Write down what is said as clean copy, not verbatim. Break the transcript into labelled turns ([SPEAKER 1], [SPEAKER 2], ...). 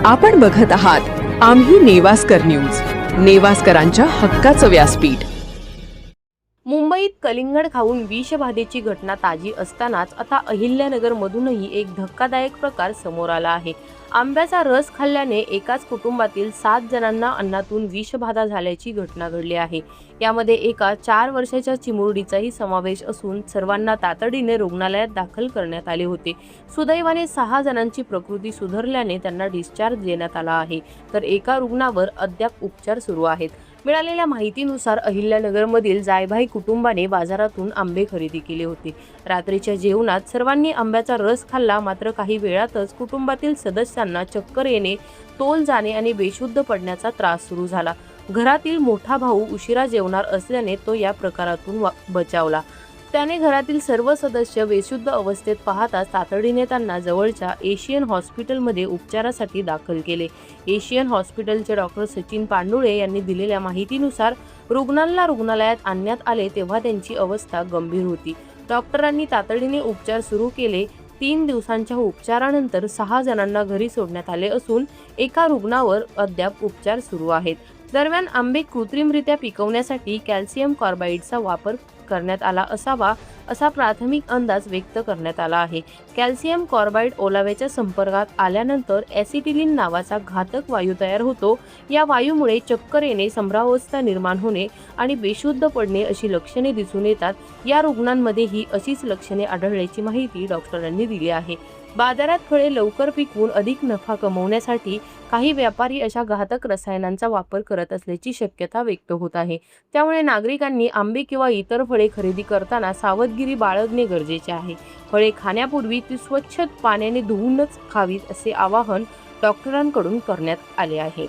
[SPEAKER 1] आपण बघत आहात आम्ही नेवास्कर न्यूज, नेवास्करांच्या हक्काचं व्यासपीठ।
[SPEAKER 2] मुंबईत कलिंगड खाऊन विषबाधेची घटना ताजी असतानाच आता अहिल्यानगर मधूनही एक धक्कादायक प्रकार समोर आला आहे। आंब्याचा रस खाल्ल्याने एकाच कुटुंबातील 7 जणांना अन्नातून विषबाधा झाल्याची घटना घडली आहे। यामध्ये एका 4 वर्षाच्या चिमुरडीचाही समावेश असून सर्वांना तातडीने रुग्णालयात दाखल करण्यात आले होते। सुदैवाने 6 जणांची प्रकृती सुधारल्याने त्यांना डिस्चार्ज देण्यात आला आहे, तर एका रुग्णावर अद्याप उपचार सुरू आहेत। मिळालेल्या माहितीनुसार अहिल्यानगरमधील जायभाई कुटुंबाने बाजारातून आंबे खरेदी केले होते। रात्रीच्या जेवणात सर्वांनी आंब्याचा रस खाल्ला, मात्र काही वेळातच कुटुंबातील सदस्यांना चक्कर येणे, तोल जाणे आणि बेशुद्ध पडण्याचा त्रास सुरू झाला। घरातील मोठा भाऊ उशिरा जेवणार असल्याने तो या प्रकारातून बचावला। त्याने घरातील सर्व सदस्य बेशुद्ध अवस्थेत पाहताच तातडीने त्यांना जवळच्या एशियन हॉस्पिटलमध्ये उपचारासाठी दाखल केले। एशियन हॉस्पिटलचे डॉक्टर सचिन पांडुळे यांनी दिलेल्या माहितीनुसार रुग्णांना रुग्णालयात आणण्यात आले तेव्हा त्यांची अवस्था गंभीर होती। डॉक्टरांनी तातडीने उपचार सुरू केले। 3 दिवसांच्या उपचारानंतर 6 जणांना घरी सोडण्यात आले असून एका रुग्णावर अद्याप उपचार सुरू आहेत। दरम्यान आंबे कृत्रिमरित्या पिकवण्यासाठी कॅल्शियम कार्बाईडचा वापर करण्यात आला असावा असा प्राथमिक अंदाज व्यक्त करण्यात आला आहे। कॅल्शियम कार्बाईड ओलाव्याच्या संपर्कात आल्यानंतर ॲसिटिलीन नावाचा घातक वायू तयार होतो। या वायूमुळे चक्कर येणे, संभ्रावस्था निर्माण होणे आणि बेशुद्ध पडणे अशी लक्षणे दिसून येतात। या रुग्णांमध्ये ही अशीच लक्षणे आढळल्याची माहिती डॉक्टरांनी दिली आहे। बाजारात फळे लवकर पिकवून अधिक नफा कमवण्यासाठी काही व्यापारी अशा घातक रसायनांचा वापर करत असल्याची शक्यता व्यक्त होत आहे। त्यामुळे नागरिकांनी आंबे किंवा इतर फळे खरेदी करताना सावधगिरी बाळगणे गरजेचे आहे। फळे खाण्यापूर्वी ती स्वच्छ पाण्याने धुवूनच खावीत असे आवाहन डॉक्टरांकडून करण्यात आले आहे।